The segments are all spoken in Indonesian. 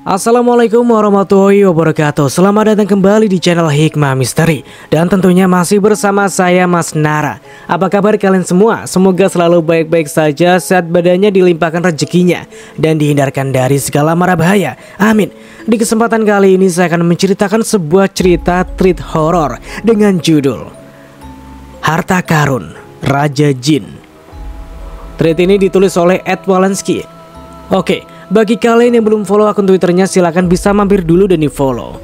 Assalamualaikum warahmatullahi wabarakatuh. Selamat datang kembali di channel Hikmah Misteri. Dan tentunya masih bersama saya Mas Nara. Apa kabar kalian semua? Semoga selalu baik-baik saja, sehat badannya, dilimpahkan rezekinya, dan dihindarkan dari segala mara bahaya. Amin. Di kesempatan kali ini saya akan menceritakan sebuah cerita treat horor dengan judul Harta Karun Raja Jin. Treat ini ditulis oleh Ed Walensky. Oke, bagi kalian yang belum follow akun Twitternya, silahkan bisa mampir dulu dan di follow.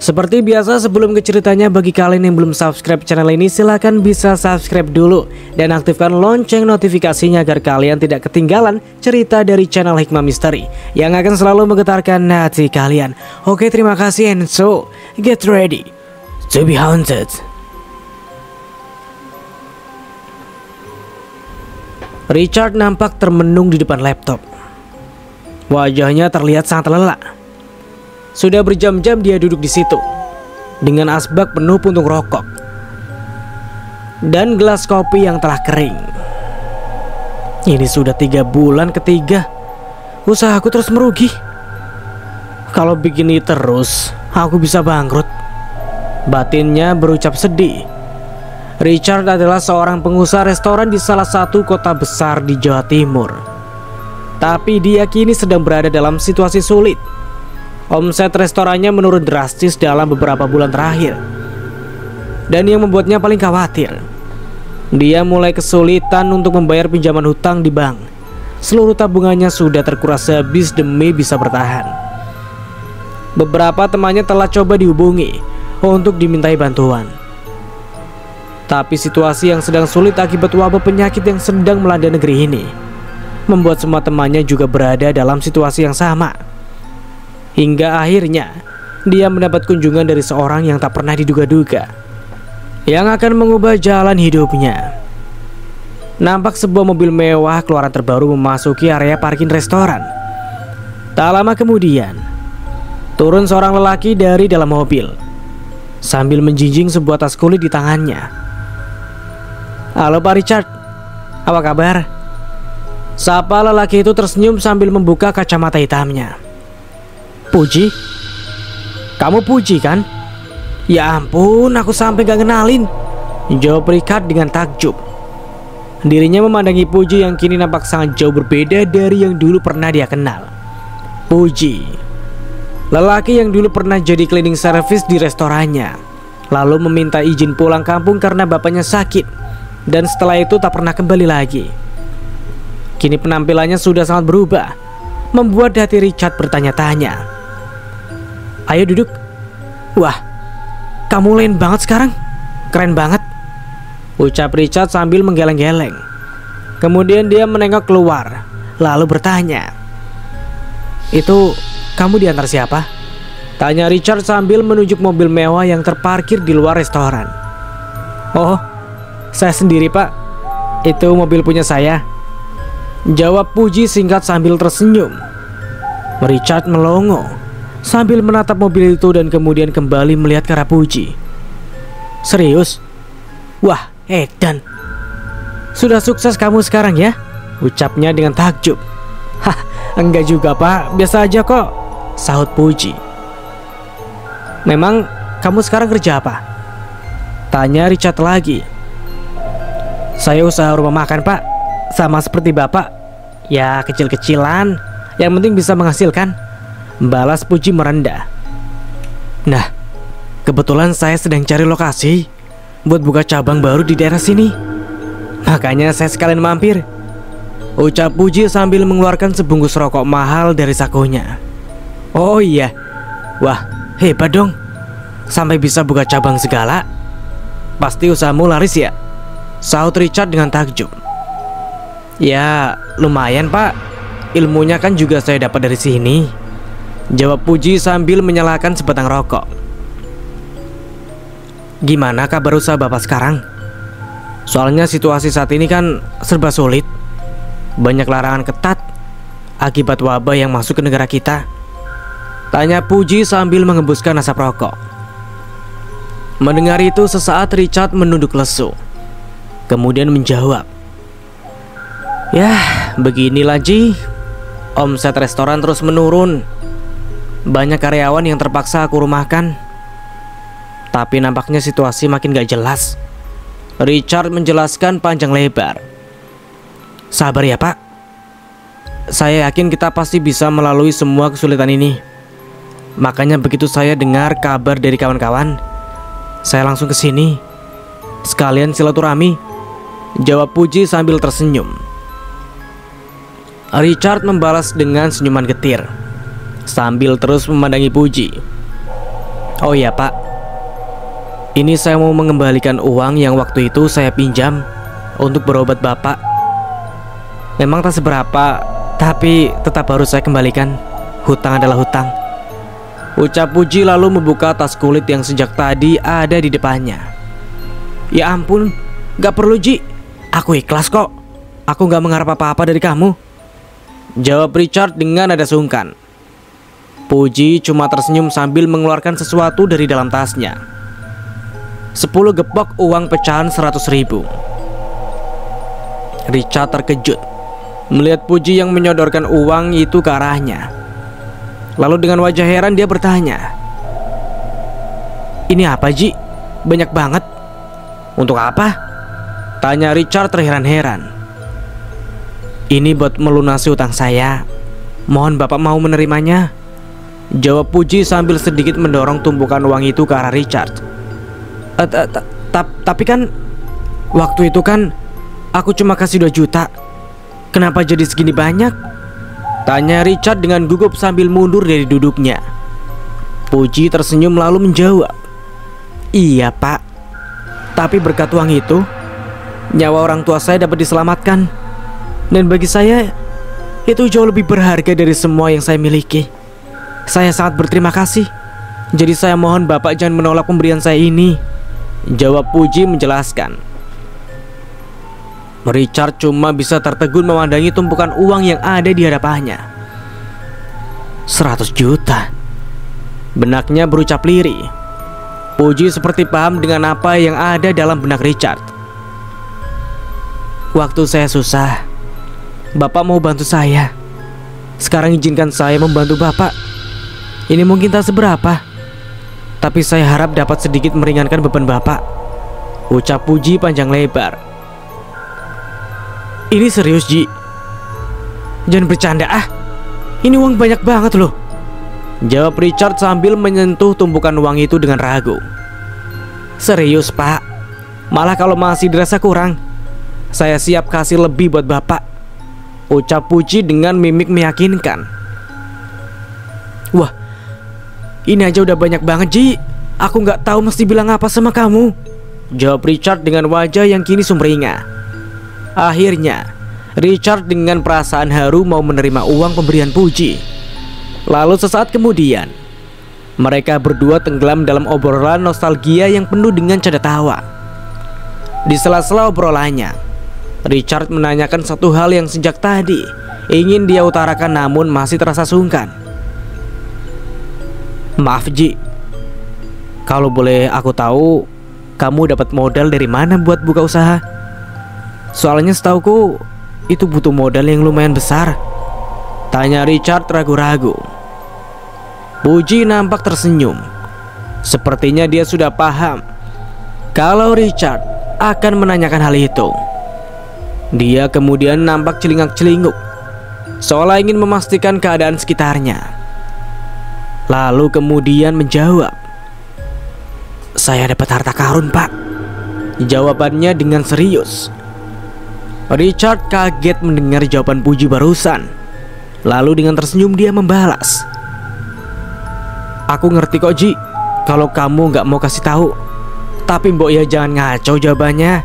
Seperti biasa, sebelum ke ceritanya, bagi kalian yang belum subscribe channel ini, silahkan bisa subscribe dulu dan aktifkan lonceng notifikasinya agar kalian tidak ketinggalan cerita dari channel Hikmah Misteri yang akan selalu menggetarkan hati kalian. Oke, terima kasih, and so get ready to be haunted. Richard nampak termenung di depan laptop. Wajahnya terlihat sangat lelah. Sudah berjam-jam dia duduk di situ dengan asbak penuh puntung rokok dan gelas kopi yang telah kering. Ini sudah 3 bulan ketiga usahaku terus merugi. Kalau begini terus, aku bisa bangkrut. Batinnya berucap sedih. Richard adalah seorang pengusaha restoran di salah satu kota besar di Jawa Timur. Tapi dia kini sedang berada dalam situasi sulit. Omset restorannya menurun drastis dalam beberapa bulan terakhir. Dan yang membuatnya paling khawatir, dia mulai kesulitan untuk membayar pinjaman hutang di bank. Seluruh tabungannya sudah terkuras habis demi bisa bertahan. Beberapa temannya telah coba dihubungi untuk dimintai bantuan. Tapi situasi yang sedang sulit akibat wabah penyakit yang sedang melanda negeri ini membuat semua temannya juga berada dalam situasi yang sama. Hingga akhirnya dia mendapat kunjungan dari seorang yang tak pernah diduga-duga, yang akan mengubah jalan hidupnya. Nampak sebuah mobil mewah keluaran terbaru memasuki area parkir restoran. Tak lama kemudian, turun seorang lelaki dari dalam mobil sambil menjinjing sebuah tas kulit di tangannya. "Halo Pak Richard, apa kabar?" Sapa lelaki itu tersenyum sambil membuka kacamata hitamnya. "Puji? Kamu Puji kan?" "Ya ampun, aku sampai gak kenalin," jawab Richard dengan takjub. Dirinya memandangi Puji yang kini nampak sangat jauh berbeda dari yang dulu pernah dia kenal. Puji, lelaki yang dulu pernah jadi cleaning service di restorannya, lalu meminta izin pulang kampung karena bapaknya sakit, dan setelah itu tak pernah kembali lagi. Kini penampilannya sudah sangat berubah, membuat hati Richard bertanya-tanya. "Ayo duduk." "Wah, kamu lain banget sekarang. Keren banget," ucap Richard sambil menggeleng-geleng. Kemudian dia menengok keluar, lalu bertanya, "Itu kamu diantar siapa?" tanya Richard sambil menunjuk mobil mewah yang terparkir di luar restoran. "Oh, saya sendiri Pak. Itu mobil punya saya," jawab Puji singkat sambil tersenyum. Richard melongo sambil menatap mobil itu dan kemudian kembali melihat ke arah Puji. "Serius? Wah, edan. Sudah sukses kamu sekarang ya?" ucapnya dengan takjub. "Hah, enggak juga Pak, biasa aja kok," sahut Puji. "Memang kamu sekarang kerja apa?" tanya Richard lagi. "Saya usaha rumah makan Pak, sama seperti Bapak. Ya kecil-kecilan, yang penting bisa menghasilkan," balas Puji merendah. "Nah, kebetulan saya sedang cari lokasi buat buka cabang baru di daerah sini. Makanya saya sekalian mampir," ucap Puji sambil mengeluarkan sebungkus rokok mahal dari sakunya. "Oh iya, wah hebat dong, sampai bisa buka cabang segala. Pasti usahamu laris ya?" sahut Richard dengan takjub. "Ya lumayan Pak, ilmunya kan juga saya dapat dari sini," jawab Puji sambil menyalakan sebatang rokok. "Gimana kabar usaha Bapak sekarang? Soalnya situasi saat ini kan serba sulit. Banyak larangan ketat akibat wabah yang masuk ke negara kita," tanya Puji sambil mengembuskan asap rokok. Mendengar itu sesaat Richard menunduk lesu, kemudian menjawab, "Ya beginilah Ji, omset restoran terus menurun. Banyak karyawan yang terpaksa aku rumahkan. Tapi nampaknya situasi makin gak jelas. Richard menjelaskan panjang lebar. Sabar ya Pak. Saya yakin kita pasti bisa melalui semua kesulitan ini. Makanya begitu saya dengar kabar dari kawan-kawan, saya langsung ke sini. Sekalian silaturahmi, jawab Puji sambil tersenyum. Richard membalas dengan senyuman getir sambil terus memandangi Puji. Oh iya Pak, ini saya mau mengembalikan uang yang waktu itu saya pinjam untuk berobat Bapak. Memang tak seberapa, tapi tetap harus saya kembalikan. Hutang adalah hutang, ucap Puji lalu membuka tas kulit yang sejak tadi ada di depannya. Ya ampun, gak perlu Ji, aku ikhlas kok. Aku gak mengharap apa-apa dari kamu, jawab Richard dengan nada sungkan. Puji cuma tersenyum sambil mengeluarkan sesuatu dari dalam tasnya. 10 gepok uang pecahan 100.000. Richard terkejut melihat Puji yang menyodorkan uang itu ke arahnya. Lalu dengan wajah heran dia bertanya, "Ini apa Ji? Banyak banget." "Untuk apa?" tanya Richard terheran-heran. "Ini buat melunasi utang saya. Mohon Bapak mau menerimanya," jawab Puji sambil sedikit mendorong tumpukan uang itu ke arah Richard. Tapi kan waktu itu kan aku cuma kasih 2 juta. Kenapa jadi segini banyak?" tanya Richard dengan gugup sambil mundur dari duduknya. Puji tersenyum lalu menjawab, "Iya Pak, tapi berkat uang itu nyawa orang tua saya dapat diselamatkan. Dan bagi saya itu jauh lebih berharga dari semua yang saya miliki. Saya sangat berterima kasih. Jadi saya mohon Bapak jangan menolak pemberian saya ini," jawab Puji menjelaskan. Richard cuma bisa tertegun memandangi tumpukan uang yang ada di hadapannya. 100 juta. Benaknya berucap lirih. Puji seperti paham dengan apa yang ada dalam benak Richard. "Waktu saya susah, Bapak mau bantu saya. Sekarang izinkan saya membantu Bapak. Ini mungkin tak seberapa, tapi saya harap dapat sedikit meringankan beban Bapak," ucap Puji panjang lebar. "Ini serius Ji, jangan bercanda ah. Ini uang banyak banget loh," jawab Richard sambil menyentuh tumpukan uang itu dengan ragu. "Serius Pak, malah kalau masih dirasa kurang, saya siap kasih lebih buat Bapak," ucap Puji dengan mimik meyakinkan. "Wah, ini aja udah banyak banget Ji. Aku gak tahu mesti bilang apa sama kamu," jawab Richard dengan wajah yang kini sumringah. Akhirnya Richard dengan perasaan haru mau menerima uang pemberian Puji. Lalu sesaat kemudian mereka berdua tenggelam dalam obrolan nostalgia yang penuh dengan canda tawa. Di sela-sela obrolannya, Richard menanyakan satu hal yang sejak tadi ingin dia utarakan namun masih terasa sungkan. "Maaf Ji, kalau boleh aku tahu, kamu dapat modal dari mana buat buka usaha? Soalnya setauku itu butuh modal yang lumayan besar," tanya Richard ragu-ragu. Puji nampak tersenyum. Sepertinya dia sudah paham kalau Richard akan menanyakan hal itu. Dia kemudian nampak celingak-celinguk, seolah ingin memastikan keadaan sekitarnya. Lalu kemudian menjawab, "Saya dapat harta karun Pak," jawabannya dengan serius. Richard kaget mendengar jawaban Puji barusan. Lalu dengan tersenyum dia membalas, "Aku ngerti kok Ji, kalau kamu gak mau kasih tahu. Tapi mbok ya jangan ngaco jawabannya,"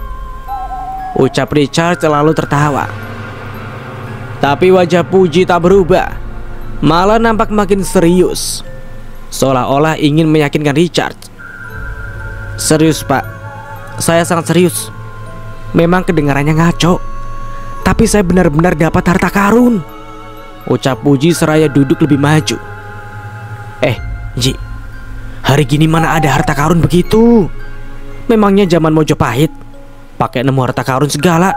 ucap Richard selalu tertawa. Tapi wajah Puji tak berubah, malah nampak makin serius, seolah-olah ingin meyakinkan Richard. "Serius Pak, saya sangat serius. Memang kedengarannya ngaco, tapi saya benar-benar dapat harta karun," ucap Puji seraya duduk lebih maju. Ji, hari gini mana ada harta karun begitu? Memangnya zaman Mojopahit pakai nemu harta karun segala?"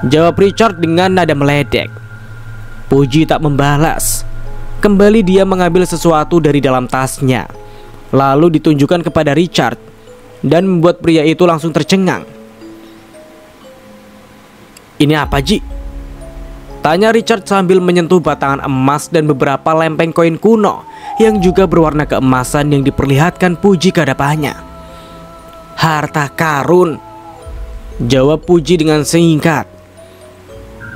jawab Richard dengan nada meledek. Puji tak membalas, Kembali dia mengambil sesuatu dari dalam tasnya, lalu ditunjukkan kepada Richard, dan membuat pria itu langsung tercengang. "Ini apa, Ji?" tanya Richard sambil menyentuh batangan emas dan beberapa lempeng koin kuno yang juga berwarna keemasan yang diperlihatkan Puji ke hadapannya. "Harta karun," jawab Puji dengan singkat.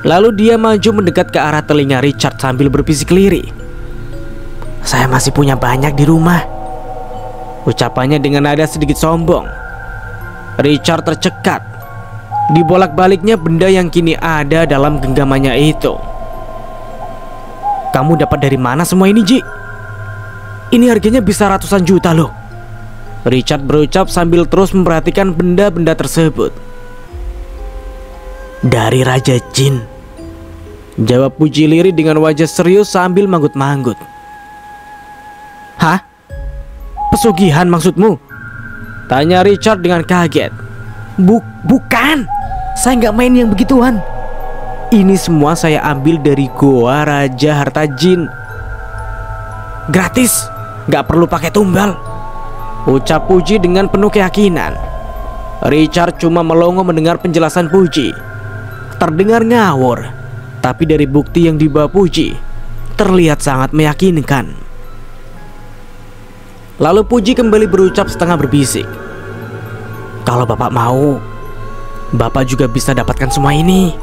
Lalu dia maju mendekat ke arah telinga Richard sambil berbisik lirih. "Saya masih punya banyak di rumah," ucapannya dengan nada sedikit sombong. Richard tercekat. Dibolak-baliknya benda yang kini ada dalam genggamannya itu. "Kamu dapat dari mana semua ini, Ji? Ini harganya bisa ratusan juta loh," Richard berucap sambil terus memperhatikan benda-benda tersebut. "Dari Raja Jin," jawab Puji lirih dengan wajah serius sambil manggut-manggut. "Hah? Pesugihan maksudmu?" tanya Richard dengan kaget. Bukan, saya nggak main yang begituan. Ini semua saya ambil dari Goa Raja Harta Jin. Gratis, nggak perlu pakai tumbal," ucap Puji dengan penuh keyakinan. Richard cuma melongo mendengar penjelasan Puji. Terdengar ngawur, tapi dari bukti yang dibawa Puji terlihat sangat meyakinkan. Lalu Puji kembali berucap setengah berbisik, "Kalau Bapak mau, Bapak juga bisa dapatkan semua ini.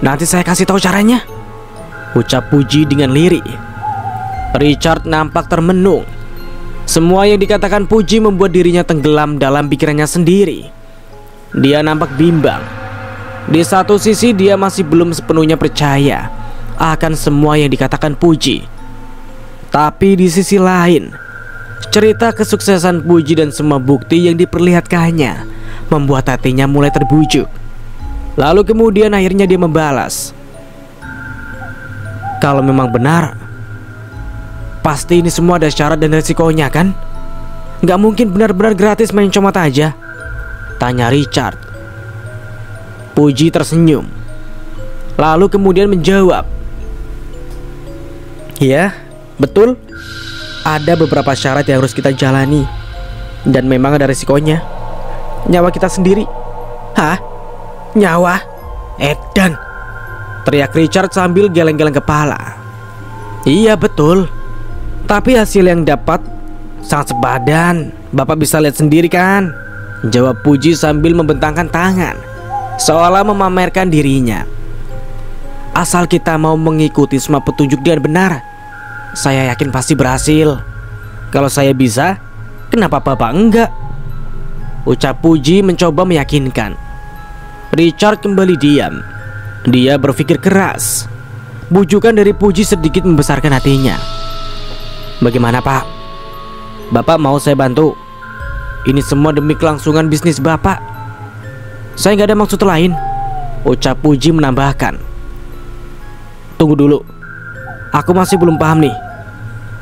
Nanti saya kasih tahu caranya," ucap Puji dengan lirih. Richard nampak termenung. Semua yang dikatakan Puji membuat dirinya tenggelam dalam pikirannya sendiri. Dia nampak bimbang. Di satu sisi dia masih belum sepenuhnya percaya akan semua yang dikatakan Puji. Tapi di sisi lain, cerita kesuksesan Puji dan semua bukti yang diperlihatkannya membuat hatinya mulai terbujuk. Lalu kemudian akhirnya dia membalas, "Kalau memang benar, pasti ini semua ada syarat dan resikonya kan? Gak mungkin benar-benar gratis main comot aja," tanya Richard. Puji tersenyum, lalu kemudian menjawab, "Ya, betul. Ada beberapa syarat yang harus kita jalani, dan memang ada risikonya. Nyawa kita sendiri." "Hah? Nyawa? Edan!" teriak Richard sambil geleng-geleng kepala. "Iya betul. Tapi hasil yang dapat sangat sepadan. Bapak bisa lihat sendiri kan?" jawab Puji sambil membentangkan tangan, seolah memamerkan dirinya. "Asal kita mau mengikuti semua petunjuk dengan benar, saya yakin pasti berhasil. Kalau saya bisa, kenapa Bapak enggak?" ucap Puji mencoba meyakinkan. Richard kembali diam. Dia berpikir keras. Bujukan dari Puji sedikit membesarkan hatinya. "Bagaimana Pak? Bapak mau saya bantu? Ini semua demi kelangsungan bisnis Bapak. Saya nggak ada maksud lain," ucap Puji menambahkan. "Tunggu dulu, aku masih belum paham nih.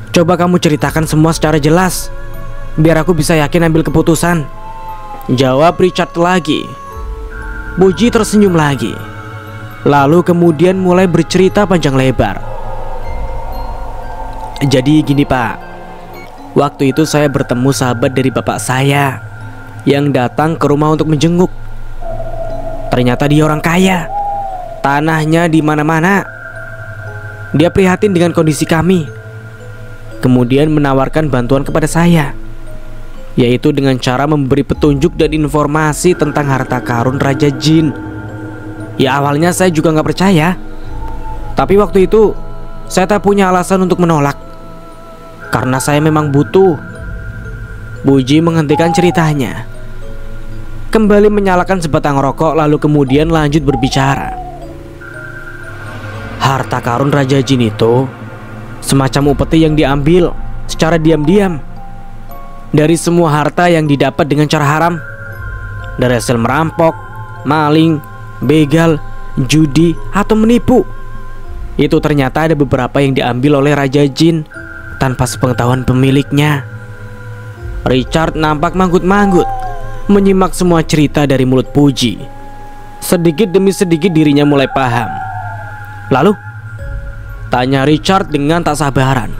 Coba kamu ceritakan semua secara jelas, biar aku bisa yakin ambil keputusan," jawab Richard lagi. Puji tersenyum lagi, lalu kemudian mulai bercerita panjang lebar. "Jadi gini Pak, waktu itu saya bertemu sahabat dari bapak saya yang datang ke rumah untuk menjenguk. Ternyata dia orang kaya, tanahnya di mana-mana. Dia prihatin dengan kondisi kami, kemudian menawarkan bantuan kepada saya, yaitu dengan cara memberi petunjuk dan informasi tentang harta karun Raja Jin. Ya awalnya saya juga nggak percaya, tapi waktu itu saya tak punya alasan untuk menolak, karena saya memang butuh." Puji menghentikan ceritanya, kembali menyalakan sebatang rokok, lalu kemudian lanjut berbicara. "Harta karun Raja Jin itu semacam upeti yang diambil secara diam-diam dari semua harta yang didapat dengan cara haram, dari hasil merampok, maling, begal, judi, atau menipu. Itu ternyata ada beberapa yang diambil oleh Raja Jin tanpa sepengetahuan pemiliknya." Richard nampak manggut-manggut menyimak semua cerita dari mulut Puji. Sedikit demi sedikit dirinya mulai paham. "Lalu?" Tanya Richard dengan tak sabaran.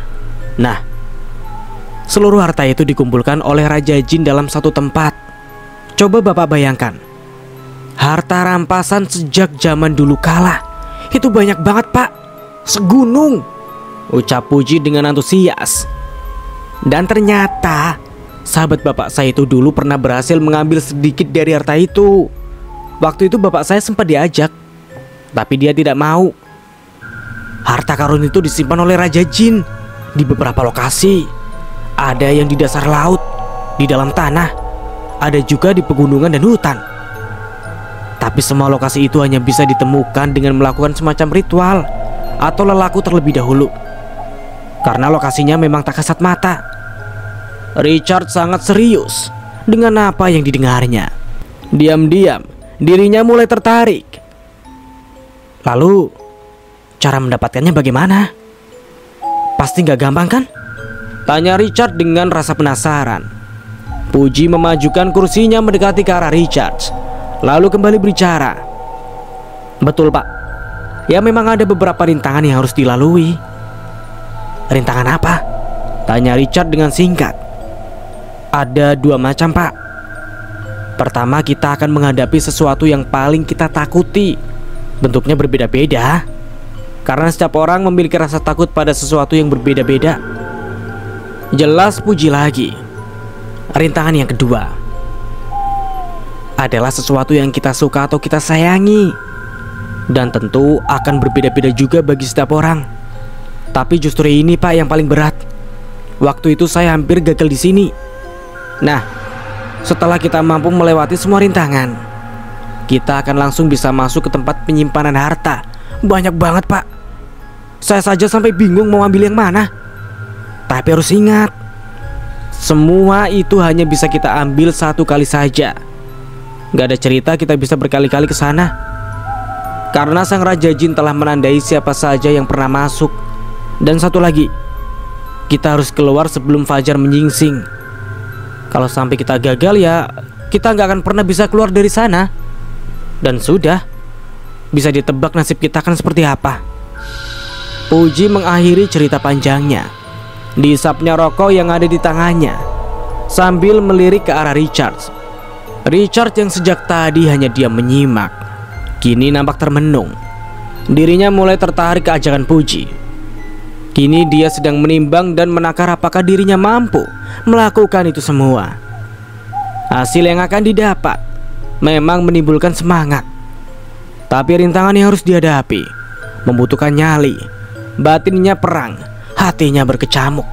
Nah, seluruh harta itu dikumpulkan oleh Raja Jin dalam satu tempat. Coba Bapak bayangkan, harta rampasan sejak zaman dulu kala. Itu banyak banget Pak, segunung, ucap Puji dengan antusias. Dan ternyata sahabat bapak saya itu dulu pernah berhasil mengambil sedikit dari harta itu. Waktu itu bapak saya sempat diajak, tapi dia tidak mau. Harta karun itu disimpan oleh Raja Jin di beberapa lokasi. Ada yang di dasar laut, di dalam tanah, ada juga di pegunungan dan hutan. Tapi semua lokasi itu hanya bisa ditemukan dengan melakukan semacam ritual atau lelaku terlebih dahulu, karena lokasinya memang tak kasat mata. Richard sangat serius dengan apa yang didengarnya. Diam-diam dirinya mulai tertarik. Lalu cara mendapatkannya bagaimana? Pasti gak gampang kan? Tanya Richard dengan rasa penasaran. Puji memajukan kursinya mendekati ke arah Richard, lalu kembali berbicara. Betul Pak, ya memang ada beberapa rintangan yang harus dilalui. Rintangan apa? Tanya Richard dengan singkat. Ada dua macam Pak. Pertama, kita akan menghadapi sesuatu yang paling kita takuti. Bentuknya berbeda-beda, karena setiap orang memiliki rasa takut pada sesuatu yang berbeda-beda. Jelas Puji lagi. Rintangan yang kedua adalah sesuatu yang kita suka atau kita sayangi, dan tentu akan berbeda-beda juga bagi setiap orang. Tapi justru ini Pak yang paling berat. Waktu itu saya hampir gagal di sini. Nah, setelah kita mampu melewati semua rintangan, kita akan langsung bisa masuk ke tempat penyimpanan harta. Banyak banget Pak. Saya saja sampai bingung mau ambil yang mana. Tapi harus ingat, semua itu hanya bisa kita ambil satu kali saja. Gak ada cerita kita bisa berkali-kali ke sana, karena sang Raja Jin telah menandai siapa saja yang pernah masuk. Dan satu lagi, kita harus keluar sebelum fajar menyingsing. Kalau sampai kita gagal ya kita gak akan pernah bisa keluar dari sana. Dan sudah, bisa ditebak nasib kita akan seperti apa. Puji mengakhiri cerita panjangnya. Dihisapnya rokok yang ada di tangannya sambil melirik ke arah Richard. Richard yang sejak tadi hanya diam menyimak, kini nampak termenung. Dirinya mulai tertarik ke ajakan Puji. Kini dia sedang menimbang dan menakar apakah dirinya mampu melakukan itu semua. Hasil yang akan didapat memang menimbulkan semangat, tapi rintangan yang harus dihadapi membutuhkan nyali. Batinnya perang, hatinya berkecamuk.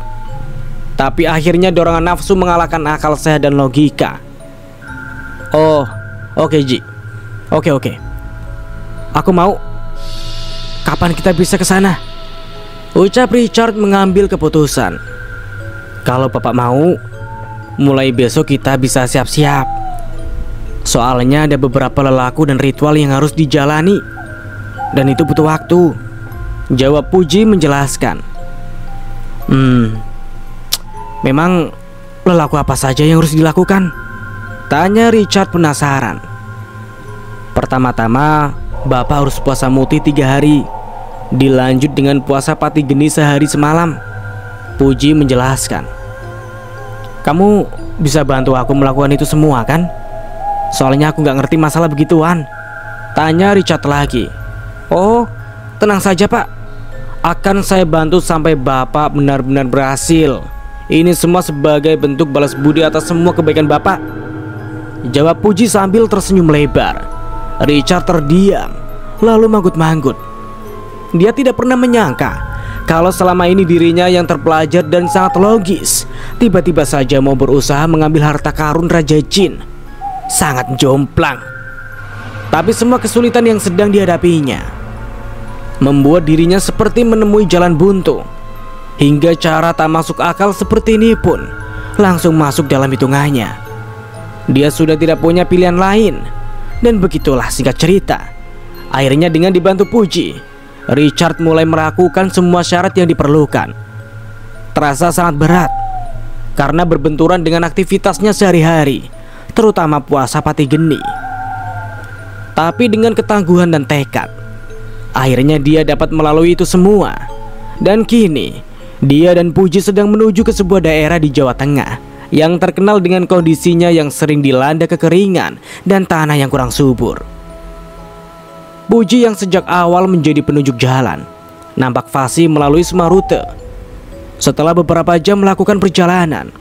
Tapi akhirnya dorongan nafsu mengalahkan akal sehat dan logika. Oh, oke Ji. Oke. Aku mau. Kapan kita bisa ke sana? Ucap Richard mengambil keputusan. Kalau Bapak mau, mulai besok kita bisa siap-siap. Soalnya ada beberapa lelaku dan ritual yang harus dijalani, dan itu butuh waktu, jawab Puji menjelaskan. Memang lelaku apa saja yang harus dilakukan? Tanya Richard penasaran. Pertama-tama, Bapak harus puasa muti 3 hari, dilanjut dengan puasa pati geni sehari semalam. Puji menjelaskan. Kamu bisa bantu aku melakukan itu semua kan? Soalnya aku gak ngerti masalah begituan. Tanya Richard lagi. Oh, tenang saja Pak, akan saya bantu sampai Bapak benar-benar berhasil. Ini semua sebagai bentuk balas budi atas semua kebaikan Bapak, jawab Puji sambil tersenyum lebar. Richard terdiam, lalu manggut-manggut. Dia tidak pernah menyangka kalau selama ini dirinya yang terpelajar dan sangat logis, tiba-tiba saja mau berusaha mengambil harta karun Raja Jin. Sangat jomplang. Tapi semua kesulitan yang sedang dihadapinya membuat dirinya seperti menemui jalan buntu. Hingga cara tak masuk akal seperti ini pun langsung masuk dalam hitungannya. Dia sudah tidak punya pilihan lain. Dan begitulah singkat cerita, akhirnya dengan dibantu Puji, Richard mulai melakukan semua syarat yang diperlukan. Terasa sangat berat karena berbenturan dengan aktivitasnya sehari-hari, terutama puasa pati geni. Tapi dengan ketangguhan dan tekad, akhirnya dia dapat melalui itu semua. Dan kini dia dan Puji sedang menuju ke sebuah daerah di Jawa Tengah yang terkenal dengan kondisinya yang sering dilanda kekeringan dan tanah yang kurang subur. Puji yang sejak awal menjadi penunjuk jalan nampak fasih melalui semua rute. Setelah beberapa jam melakukan perjalanan,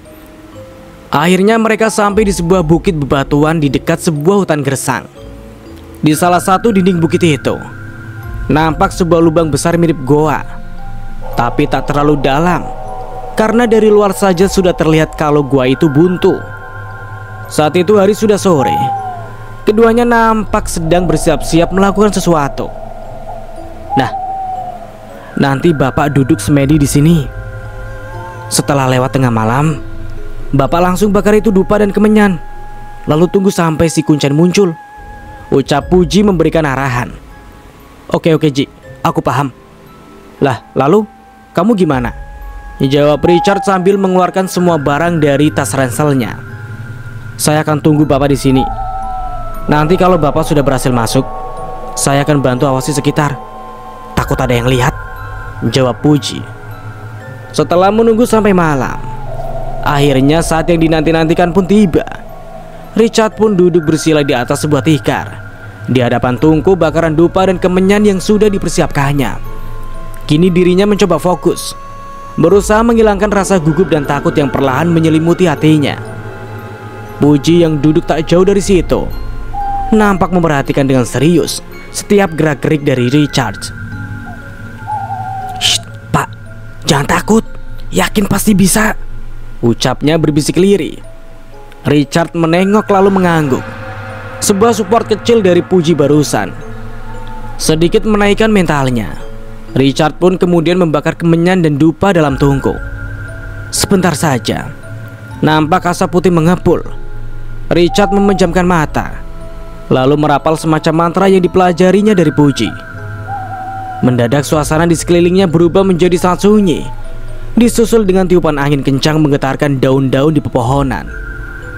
akhirnya mereka sampai di sebuah bukit bebatuan di dekat sebuah hutan gersang. Di salah satu dinding bukit itu nampak sebuah lubang besar mirip goa, tapi tak terlalu dalam, karena dari luar saja sudah terlihat kalau gua itu buntu. Saat itu hari sudah sore. Keduanya nampak sedang bersiap-siap melakukan sesuatu. Nah, nanti Bapak duduk semedi di sini. Setelah lewat tengah malam, Bapak langsung bakar itu dupa dan kemenyan. Lalu tunggu sampai si kuncen muncul, ucap Puji memberikan arahan. Oke Ji, aku paham. Lah, lalu kamu gimana? Jawab Richard sambil mengeluarkan semua barang dari tas ranselnya. Saya akan tunggu Bapak di sini. Nanti kalau Bapak sudah berhasil masuk, saya akan bantu awasi sekitar. Takut ada yang lihat, jawab Puji. Setelah menunggu sampai malam, akhirnya saat yang dinanti-nantikan pun tiba. Richard pun duduk bersila di atas sebuah tikar di hadapan tungku bakaran dupa dan kemenyan yang sudah dipersiapkannya. Kini dirinya mencoba fokus, berusaha menghilangkan rasa gugup dan takut yang perlahan menyelimuti hatinya. Puji yang duduk tak jauh dari situ nampak memperhatikan dengan serius setiap gerak-gerik dari Richard. "Shh, Pak, jangan takut, yakin pasti bisa," ucapnya berbisik lirih. Richard menengok lalu mengangguk. Sebuah support kecil dari Puji barusan sedikit menaikkan mentalnya. Richard pun kemudian membakar kemenyan dan dupa dalam tungku. Sebentar saja nampak asap putih mengepul. Richard memejamkan mata, lalu merapal semacam mantra yang dipelajarinya dari Puji. Mendadak suasana di sekelilingnya berubah menjadi sangat sunyi, disusul dengan tiupan angin kencang menggetarkan daun-daun di pepohonan.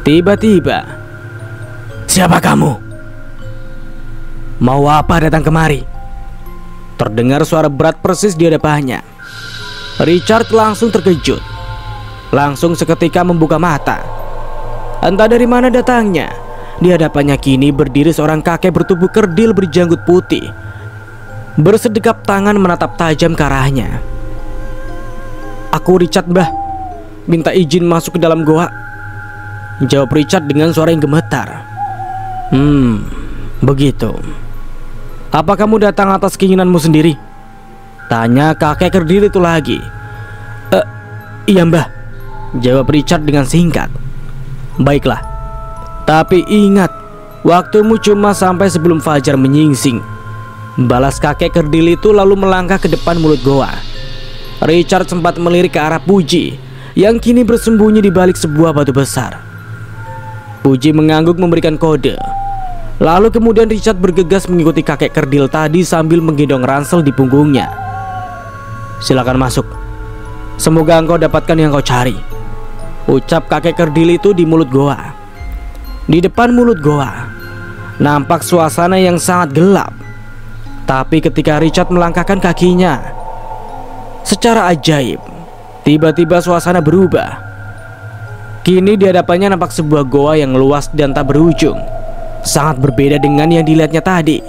Tiba-tiba, "Siapa kamu? Mau apa datang kemari?" Terdengar suara berat persis di hadapannya. Richard langsung terkejut. Langsung seketika membuka mata. Entah dari mana datangnya, di hadapannya kini berdiri seorang kakek bertubuh kerdil berjanggut putih, bersedekap tangan menatap tajam ke arahnya. "Aku Richard, Mbah. Minta izin masuk ke dalam goa," jawab Richard dengan suara yang gemetar. Begitu. Apa kamu datang atas keinginanmu sendiri?" tanya kakek kerdil itu lagi. Iya Mbah," jawab Richard dengan singkat. "Baiklah, tapi ingat, waktumu cuma sampai sebelum fajar menyingsing," balas kakek kerdil itu lalu melangkah ke depan mulut goa. Richard sempat melirik ke arah Puji yang kini bersembunyi di balik sebuah batu besar. Puji mengangguk memberikan kode. Lalu kemudian Richard bergegas mengikuti kakek kerdil tadi sambil menggendong ransel di punggungnya. "Silakan masuk. Semoga engkau dapatkan yang kau cari," ucap kakek kerdil itu di mulut goa. Di depan mulut goa nampak suasana yang sangat gelap. Tapi ketika Richard melangkahkan kakinya, secara ajaib tiba-tiba suasana berubah. Kini di hadapannya nampak sebuah goa yang luas dan tak berujung, sangat berbeda dengan yang dilihatnya tadi.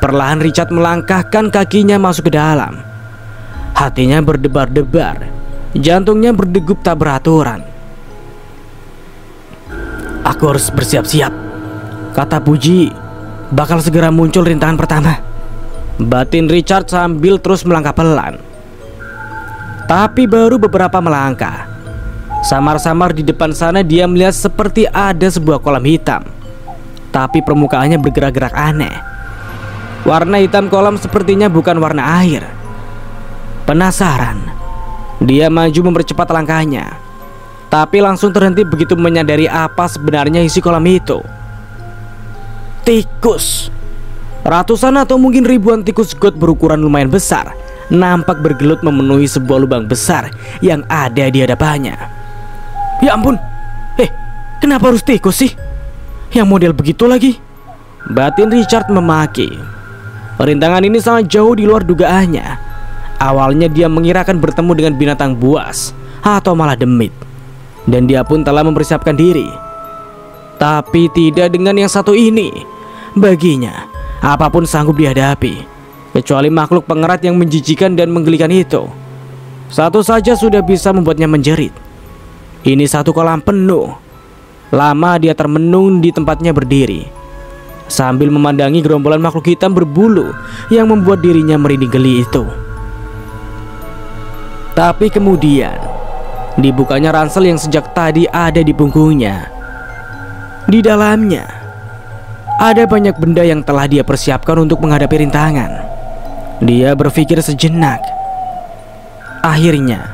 Perlahan Richard melangkahkan kakinya masuk ke dalam. Hatinya berdebar-debar, jantungnya berdegup tak beraturan. "Aku harus bersiap-siap," kata Puji. "Bakal segera muncul rintangan pertama," batin Richard sambil terus melangkah pelan. Tapi baru beberapa melangkah, samar-samar di depan sana dia melihat seperti ada sebuah kolam hitam. Tapi permukaannya bergerak-gerak aneh. Warna hitam kolam sepertinya bukan warna air. Penasaran, dia maju mempercepat langkahnya. Tapi langsung terhenti begitu menyadari apa sebenarnya isi kolam itu. Tikus. Ratusan atau mungkin ribuan tikus got berukuran lumayan besar nampak bergelut memenuhi sebuah lubang besar yang ada di hadapannya. "Ya ampun, kenapa harus tikus sih? Yang model begitu lagi?" batin Richard memaki. Rintangan ini sangat jauh di luar dugaannya. Awalnya dia mengira akan bertemu dengan binatang buas atau malah demit, dan dia pun telah mempersiapkan diri. Tapi tidak dengan yang satu ini. Baginya, apapun sanggup dihadapi, kecuali makhluk pengerat yang menjijikan dan menggelikan itu. Satu saja sudah bisa membuatnya menjerit. Ini satu kolam penuh. Lama dia termenung di tempatnya berdiri, sambil memandangi gerombolan makhluk hitam berbulu yang membuat dirinya merinding geli itu. Tapi kemudian dibukanya ransel yang sejak tadi ada di punggungnya. Di dalamnya ada banyak benda yang telah dia persiapkan untuk menghadapi rintangan. Dia berpikir sejenak. Akhirnya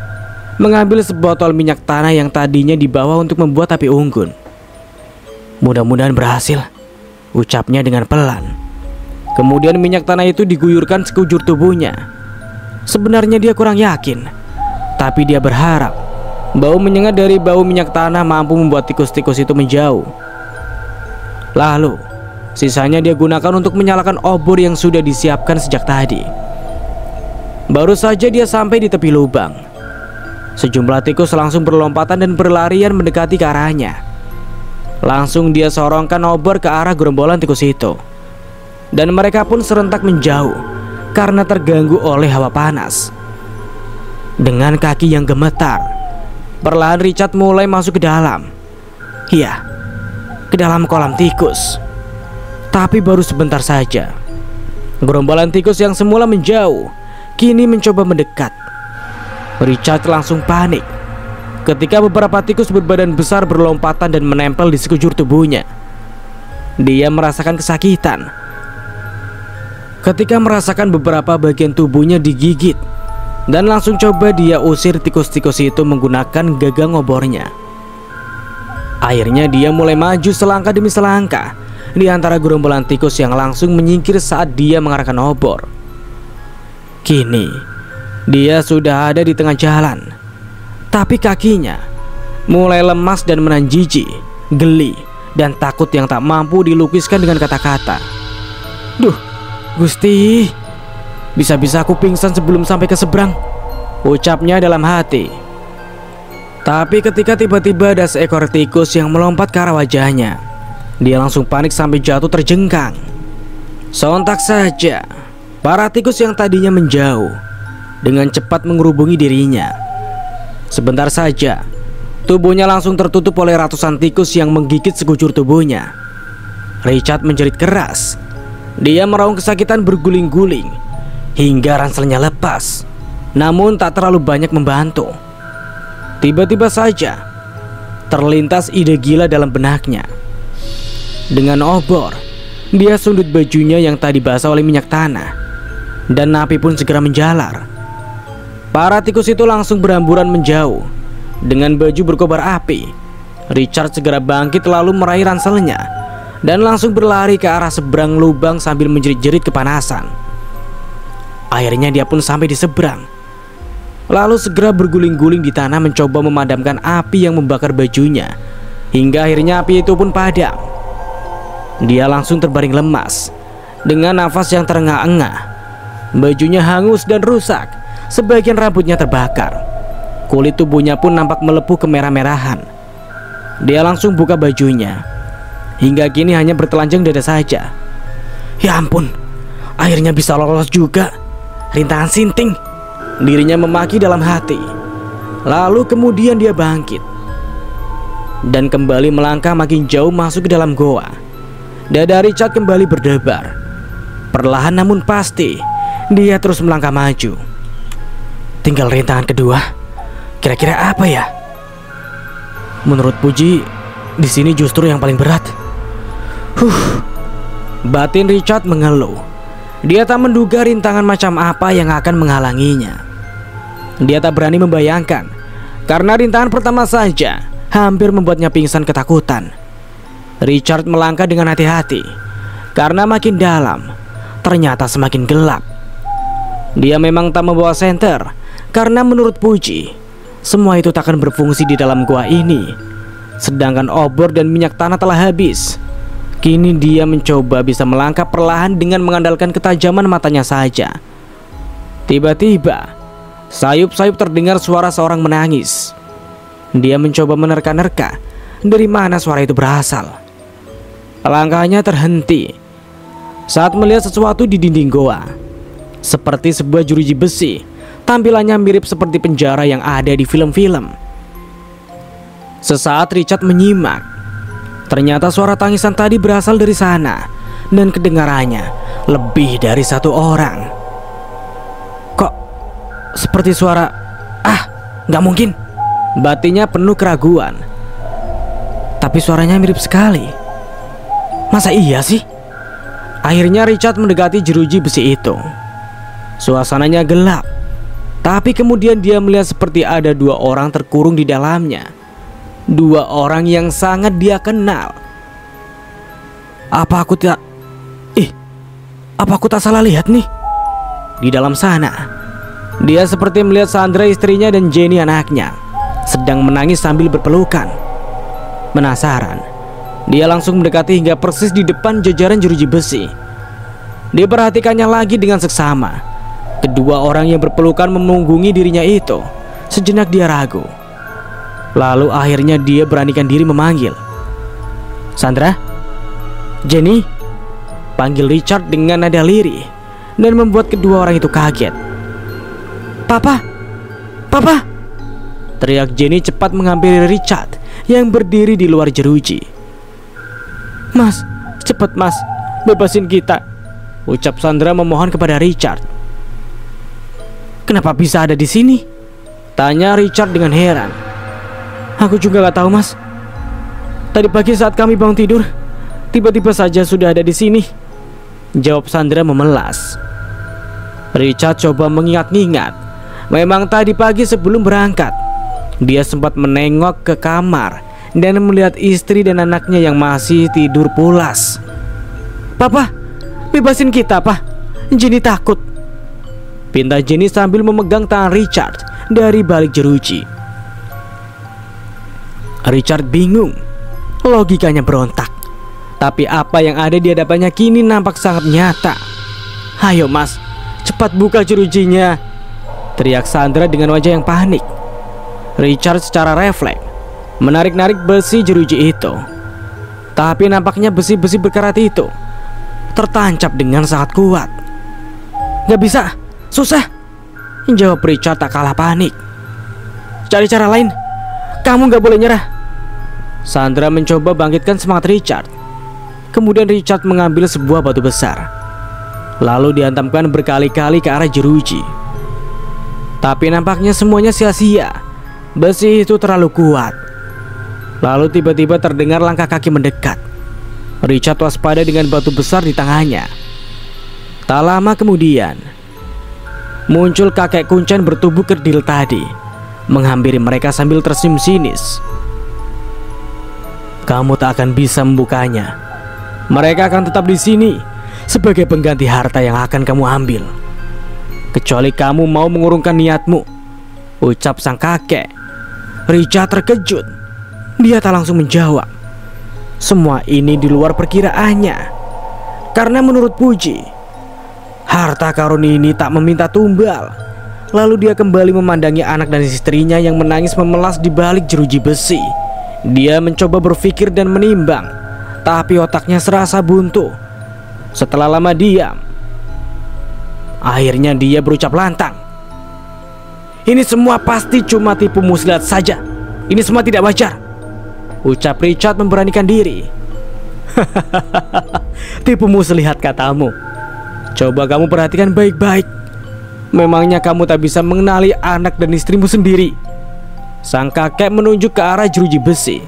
mengambil sebotol minyak tanah yang tadinya dibawa untuk membuat api unggun. Mudah-mudahan berhasil, ucapnya dengan pelan. Kemudian minyak tanah itu diguyurkan sekujur tubuhnya. Sebenarnya dia kurang yakin, tapi dia berharap bau menyengat dari bau minyak tanah mampu membuat tikus-tikus itu menjauh. Lalu sisanya dia gunakan untuk menyalakan obor yang sudah disiapkan sejak tadi. Baru saja dia sampai di tepi lubang, sejumlah tikus langsung berlompatan dan berlarian mendekati ke arahnya. Langsung dia sorongkan obor ke arah gerombolan tikus itu, dan mereka pun serentak menjauh karena terganggu oleh hawa panas. Dengan kaki yang gemetar, perlahan Richard mulai masuk ke dalam. Ya, ke dalam kolam tikus. Tapi baru sebentar saja, gerombolan tikus yang semula menjauh kini mencoba mendekat. Richard langsung panik ketika beberapa tikus berbadan besar berlompatan dan menempel di sekujur tubuhnya. Dia merasakan kesakitan ketika merasakan beberapa bagian tubuhnya digigit, dan langsung coba dia usir tikus-tikus itu menggunakan gagang obornya. Akhirnya dia mulai maju selangkah demi selangkah di antara gerombolan tikus yang langsung menyingkir saat dia mengarahkan obor. Kini dia sudah ada di tengah jalan, tapi kakinya mulai lemas dan menahan jijik, geli, dan takut yang tak mampu dilukiskan dengan kata-kata. Duh, Gusti, bisa-bisa aku pingsan sebelum sampai ke seberang, ucapnya dalam hati. Tapi ketika tiba-tiba ada seekor tikus yang melompat ke arah wajahnya, dia langsung panik sampai jatuh terjengkang. Sontak saja, para tikus yang tadinya menjauh dengan cepat mengerubungi dirinya. Sebentar saja, tubuhnya langsung tertutup oleh ratusan tikus yang menggigit sekujur tubuhnya. Richard menjerit keras. Dia meraung kesakitan berguling-guling hingga ranselnya lepas, namun tak terlalu banyak membantu. Tiba-tiba saja terlintas ide gila dalam benaknya. Dengan obor, dia sundut bajunya yang tadi basah oleh minyak tanah, dan api pun segera menjalar. Para tikus itu langsung beramburan menjauh dengan baju berkobar api. Richard segera bangkit lalu meraih ranselnya dan langsung berlari ke arah seberang lubang sambil menjerit-jerit kepanasan. Akhirnya dia pun sampai di seberang, lalu segera berguling-guling di tanah mencoba memadamkan api yang membakar bajunya, hingga akhirnya api itu pun padam. Dia langsung terbaring lemas dengan nafas yang terengah-engah. Bajunya hangus dan rusak, sebagian rambutnya terbakar. Kulit tubuhnya pun nampak melepuh kemerah-merahan. Dia langsung buka bajunya, hingga kini hanya bertelanjang dada saja. Ya ampun, akhirnya bisa lolos juga. Rintangan sinting, dirinya memaki dalam hati. Lalu kemudian dia bangkit dan kembali melangkah makin jauh masuk ke dalam goa. Dada Richard kembali berdebar. Perlahan namun pasti, dia terus melangkah maju. Tinggal rintangan kedua. Kira-kira apa ya? Menurut Puji, di sini justru yang paling berat. Batin Richard mengeluh. Dia tak menduga rintangan macam apa yang akan menghalanginya. Dia tak berani membayangkan, karena rintangan pertama saja hampir membuatnya pingsan ketakutan. Richard melangkah dengan hati-hati, karena makin dalam ternyata semakin gelap. Dia memang tak membawa senter, karena menurut Puji, semua itu tak akan berfungsi di dalam gua ini. Sedangkan obor dan minyak tanah telah habis. Kini dia mencoba bisa melangkah perlahan dengan mengandalkan ketajaman matanya saja. Tiba-tiba sayup-sayup terdengar suara seorang menangis. Dia mencoba menerka-nerka dari mana suara itu berasal. Langkahnya terhenti saat melihat sesuatu di dinding goa, seperti sebuah jeruji besi. Tampilannya mirip seperti penjara yang ada di film-film. Sesaat Richard menyimak, ternyata suara tangisan tadi berasal dari sana, dan kedengarannya lebih dari satu orang. Kok seperti suara, nggak mungkin. Batinnya penuh keraguan. Tapi suaranya mirip sekali. Masa iya sih? Akhirnya Richard mendekati jeruji besi itu. Suasananya gelap, tapi kemudian dia melihat seperti ada dua orang terkurung di dalamnya. Dua orang yang sangat dia kenal. Apa aku tak salah lihat nih? Di dalam sana, dia seperti melihat Sandra istrinya dan Jenny anaknya sedang menangis sambil berpelukan. Penasaran, dia langsung mendekati hingga persis di depan jajaran jeruji besi. Dia perhatikannya lagi dengan seksama. Kedua orang yang berpelukan menunggungi dirinya itu. Sejenak dia ragu. Lalu akhirnya dia beranikan diri memanggil. Sandra? Jenny? Panggil Richard dengan nada lirih, dan membuat kedua orang itu kaget. Papa! Papa! Teriak Jenny cepat menghampiri Richard yang berdiri di luar jeruji. Mas, cepat mas, bebasin kita, ucap Sandra memohon kepada Richard. Kenapa bisa ada di sini? Tanya Richard dengan heran. Aku juga gak tahu mas. Tadi pagi saat kami bangun tidur, tiba-tiba saja sudah ada di sini, jawab Sandra memelas. Richard coba mengingat-ingat. Memang tadi pagi sebelum berangkat, dia sempat menengok ke kamar dan melihat istri dan anaknya yang masih tidur pulas. Papa, bebasin kita, Pak. Jenny takut, pinta Jenny sambil memegang tangan Richard dari balik jeruji. Richard bingung, logikanya berontak. Tapi apa yang ada di hadapannya kini nampak sangat nyata. Ayo mas, cepat buka jerujinya, teriak Sandra dengan wajah yang panik. Richard secara refleks menarik-narik besi jeruji itu. Tapi nampaknya besi-besi berkarat itu tertancap dengan sangat kuat. Gak bisa, susah, jawab Richard tak kalah panik. Cari cara lain, kamu gak boleh nyerah. Sandra mencoba bangkitkan semangat Richard. Kemudian Richard mengambil sebuah batu besar, lalu dihantamkan berkali-kali ke arah jeruji. Tapi nampaknya semuanya sia-sia. Besi itu terlalu kuat. Lalu tiba-tiba terdengar langkah kaki mendekat. Richard waspada dengan batu besar di tangannya. Tak lama kemudian, muncul kakek kuncen bertubuh kerdil tadi, menghampiri mereka sambil tersenyum sinis. Kamu tak akan bisa membukanya. Mereka akan tetap di sini sebagai pengganti harta yang akan kamu ambil, kecuali kamu mau mengurungkan niatmu, ucap sang kakek. Richard terkejut. Dia tak langsung menjawab. Semua ini di luar perkiraannya, karena menurut Puji, harta karun ini tak meminta tumbal. Lalu dia kembali memandangi anak dan istrinya yang menangis memelas di balik jeruji besi. Dia mencoba berpikir dan menimbang, tapi otaknya serasa buntu. Setelah lama diam, akhirnya dia berucap lantang. Ini semua pasti cuma tipu muslihat saja. Ini semua tidak wajar, ucap Richard memberanikan diri. Tipu muslihat katamu. Coba kamu perhatikan baik-baik. Memangnya kamu tak bisa mengenali anak dan istrimu sendiri? Sang kakek menunjuk ke arah jeruji besi.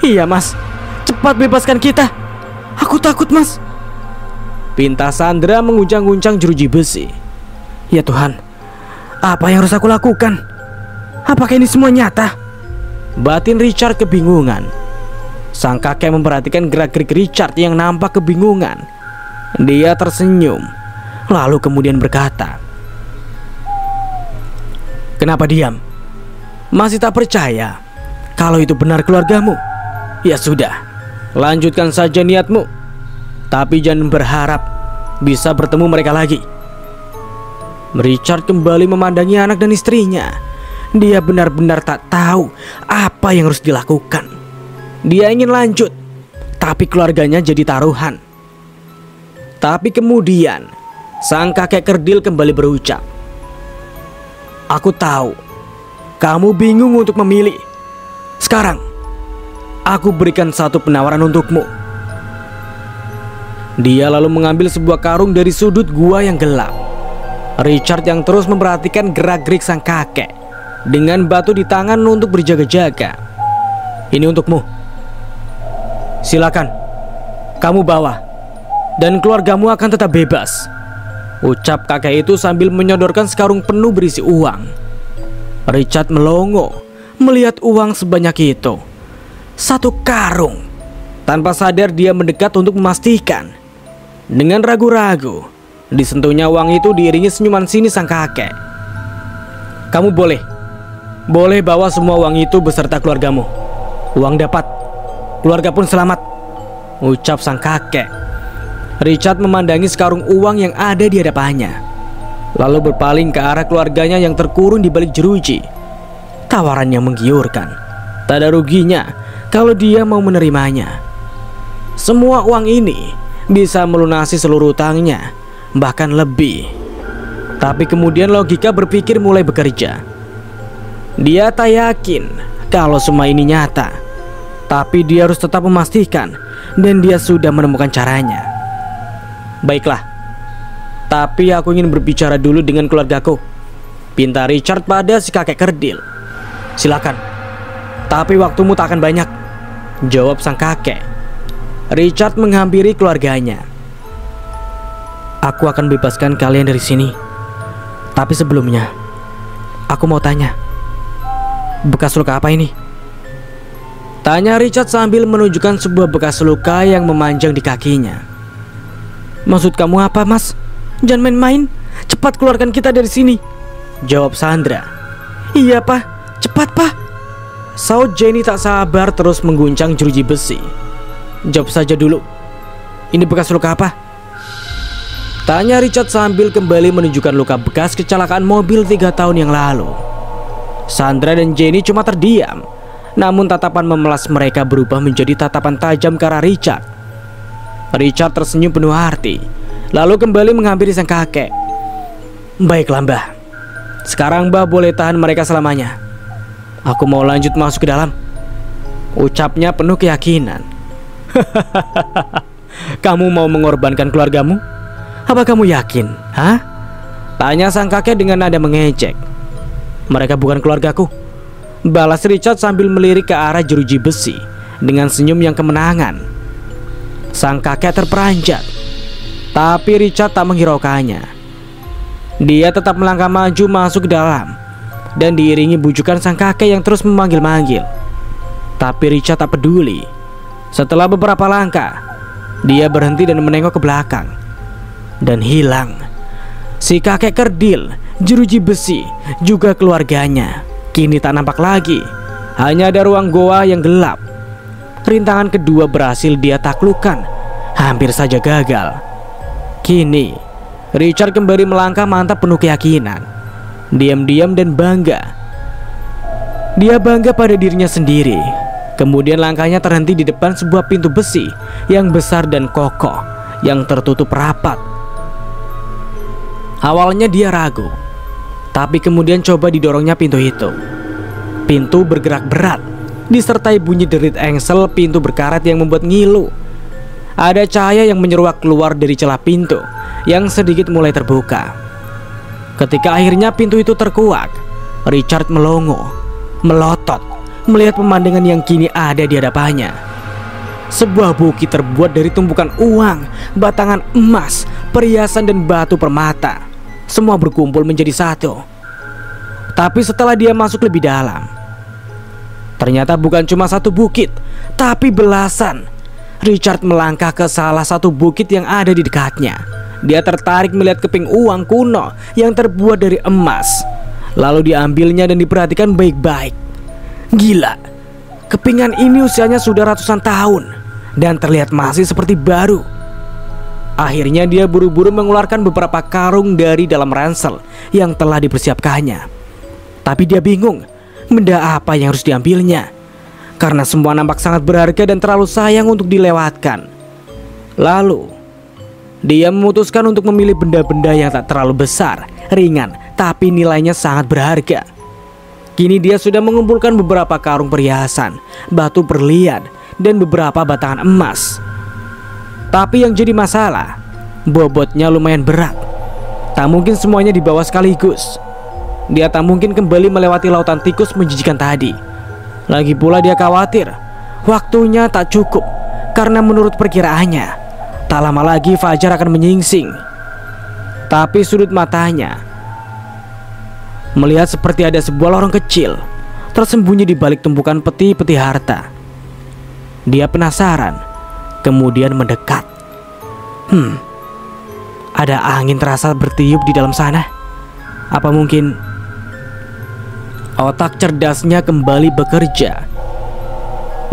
Iya mas, cepat bebaskan kita. Aku takut mas, pinta Sandra menguncang-uncang jeruji besi. Ya Tuhan, apa yang harus aku lakukan? Apakah ini semua nyata? Batin Richard kebingungan. Sang kakek memperhatikan gerak-gerik Richard yang nampak kebingungan. Dia tersenyum, lalu kemudian berkata, kenapa diam? Masih tak percaya kalau itu benar keluargamu? Ya sudah, lanjutkan saja niatmu, tapi jangan berharap bisa bertemu mereka lagi. Richard kembali memandangi anak dan istrinya. Dia benar-benar tak tahu apa yang harus dilakukan. Dia ingin lanjut, tapi keluarganya jadi taruhan. Tapi kemudian sang kakek kerdil kembali berucap, "Aku tahu kamu bingung untuk memilih. Sekarang aku berikan satu penawaran untukmu." Dia lalu mengambil sebuah karung dari sudut gua yang gelap. Richard yang terus memperhatikan gerak-gerik sang kakek dengan batu di tangan untuk berjaga-jaga. "Ini untukmu. Silakan, kamu bawa, dan keluargamu akan tetap bebas," ucap kakek itu sambil menyodorkan sekarung penuh berisi uang. Richard melongo melihat uang sebanyak itu. Satu karung. Tanpa sadar dia mendekat untuk memastikan. Dengan ragu-ragu, disentuhnya uang itu diiringi senyuman sinis sang kakek. "Kamu boleh bawa semua uang itu beserta keluargamu. Uang dapat, keluarga pun selamat," ucap sang kakek. Richard memandangi sekarung uang yang ada di hadapannya, lalu berpaling ke arah keluarganya yang terkurung di balik jeruji. Tawarannya menggiurkan. Tak ada ruginya kalau dia mau menerimanya. Semua uang ini bisa melunasi seluruh utangnya, bahkan lebih. Tapi kemudian logika berpikir mulai bekerja. Dia tak yakin kalau semua ini nyata, tapi dia harus tetap memastikan, dan dia sudah menemukan caranya. "Baiklah, tapi aku ingin berbicara dulu dengan keluargaku," pinta Richard pada si kakek kerdil. "Silakan, tapi waktumu tak akan banyak," jawab sang kakek. Richard menghampiri keluarganya. "Aku akan bebaskan kalian dari sini. Tapi sebelumnya, aku mau tanya, bekas luka apa ini?" tanya Richard sambil menunjukkan sebuah bekas luka yang memanjang di kakinya. "Maksud kamu apa, Mas? Jangan main-main. Cepat keluarkan kita dari sini," jawab Sandra. "Iya, Pak. Cepat, Pak," saut Jenny tak sabar terus mengguncang jeruji besi. "Jawab saja dulu. Ini bekas luka apa?" tanya Richard sambil kembali menunjukkan luka bekas kecelakaan mobil 3 tahun yang lalu. Sandra dan Jenny cuma terdiam, namun tatapan memelas mereka berubah menjadi tatapan tajam ke arah Richard. Richard tersenyum penuh arti, lalu kembali menghampiri sang kakek. "Baiklah, Mbah. Sekarang Mbah boleh tahan mereka selamanya. Aku mau lanjut masuk ke dalam," ucapnya penuh keyakinan. "Kamu mau mengorbankan keluargamu? Apa kamu yakin? Hah?" tanya sang kakek dengan nada mengejek. "Mereka bukan keluargaku," balas Richard sambil melirik ke arah jeruji besi dengan senyum yang kemenangan. Sang kakek terperanjat, tapi Richard tak menghiraukannya. Dia tetap melangkah maju masuk ke dalam dan diiringi bujukan sang kakek yang terus memanggil-manggil. Tapi Richard tak peduli. Setelah beberapa langkah, dia berhenti dan menengok ke belakang dan hilang. Si kakek kerdil, jeruji besi, juga keluarganya kini tak nampak lagi. Hanya ada ruang goa yang gelap. Rintangan kedua berhasil dia taklukkan, hampir saja gagal. Kini Richard kembali melangkah mantap penuh keyakinan, diam-diam dan bangga. Dia bangga pada dirinya sendiri. Kemudian langkahnya terhenti di depan sebuah pintu besi yang besar dan kokoh yang tertutup rapat. Awalnya dia ragu, tapi kemudian coba didorongnya pintu itu. Pintu bergerak berat, disertai bunyi derit engsel pintu berkarat yang membuat ngilu. Ada cahaya yang menyeruak keluar dari celah pintu yang sedikit mulai terbuka. Ketika akhirnya pintu itu terkuak, Richard melongo, melotot melihat pemandangan yang kini ada di hadapannya. Sebuah bukit terbuat dari tumpukan uang, batangan emas, perhiasan dan batu permata. Semua berkumpul menjadi satu. Tapi setelah dia masuk lebih dalam, ternyata bukan cuma satu bukit, tapi belasan. Richard melangkah ke salah satu bukit yang ada di dekatnya. Dia tertarik melihat keping uang kuno yang terbuat dari emas. Lalu diambilnya dan diperhatikan baik-baik. Gila, kepingan ini usianya sudah ratusan tahun dan terlihat masih seperti baru. Akhirnya dia buru-buru mengeluarkan beberapa karung dari dalam ransel yang telah dipersiapkannya. Tapi dia bingung, benda apa yang harus diambilnya, karena semua nampak sangat berharga dan terlalu sayang untuk dilewatkan. Lalu dia memutuskan untuk memilih benda-benda yang tak terlalu besar, ringan, tapi nilainya sangat berharga. Kini dia sudah mengumpulkan beberapa karung perhiasan, batu berlian, dan beberapa batangan emas. Tapi yang jadi masalah, bobotnya lumayan berat. Tak mungkin semuanya dibawa sekaligus. Dia tak mungkin kembali melewati lautan tikus menjijikan tadi. Lagi pula dia khawatir waktunya tak cukup, karena menurut perkiraannya tak lama lagi fajar akan menyingsing. Tapi sudut matanya melihat seperti ada sebuah lorong kecil tersembunyi di balik tumpukan peti-peti harta. Dia penasaran, kemudian mendekat. Ada angin terasa bertiup di dalam sana. Apa mungkin otak cerdasnya kembali bekerja?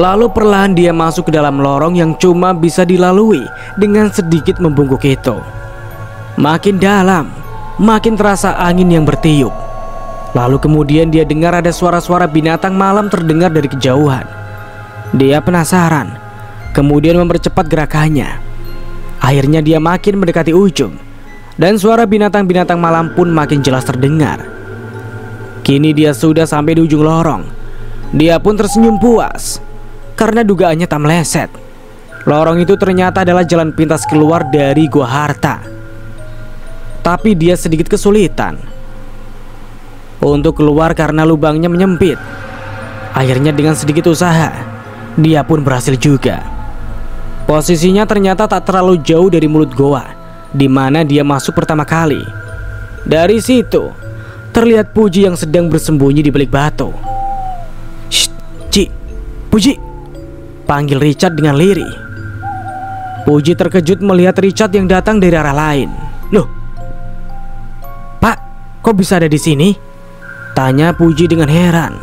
Lalu perlahan dia masuk ke dalam lorong yang cuma bisa dilalui dengan sedikit membungkuk itu. Makin dalam, makin terasa angin yang bertiup. Lalu kemudian dia dengar ada suara-suara binatang malam terdengar dari kejauhan. Dia penasaran, kemudian mempercepat gerakannya. Akhirnya dia makin mendekati ujung, dan suara binatang-binatang malam pun makin jelas terdengar. Kini dia sudah sampai di ujung lorong. Dia pun tersenyum puas, karena dugaannya tak meleset. Lorong itu ternyata adalah jalan pintas keluar dari gua harta. Tapi dia sedikit kesulitan untuk keluar karena lubangnya menyempit. Akhirnya dengan sedikit usaha, dia pun berhasil juga. Posisinya ternyata tak terlalu jauh dari mulut goa di mana dia masuk pertama kali. Dari situ terlihat Puji yang sedang bersembunyi di balik batu. "Shh, Ci, Puji," panggil Richard dengan lirih. Puji terkejut melihat Richard yang datang dari arah lain. "Loh, Pak, kok bisa ada di sini?" tanya Puji dengan heran.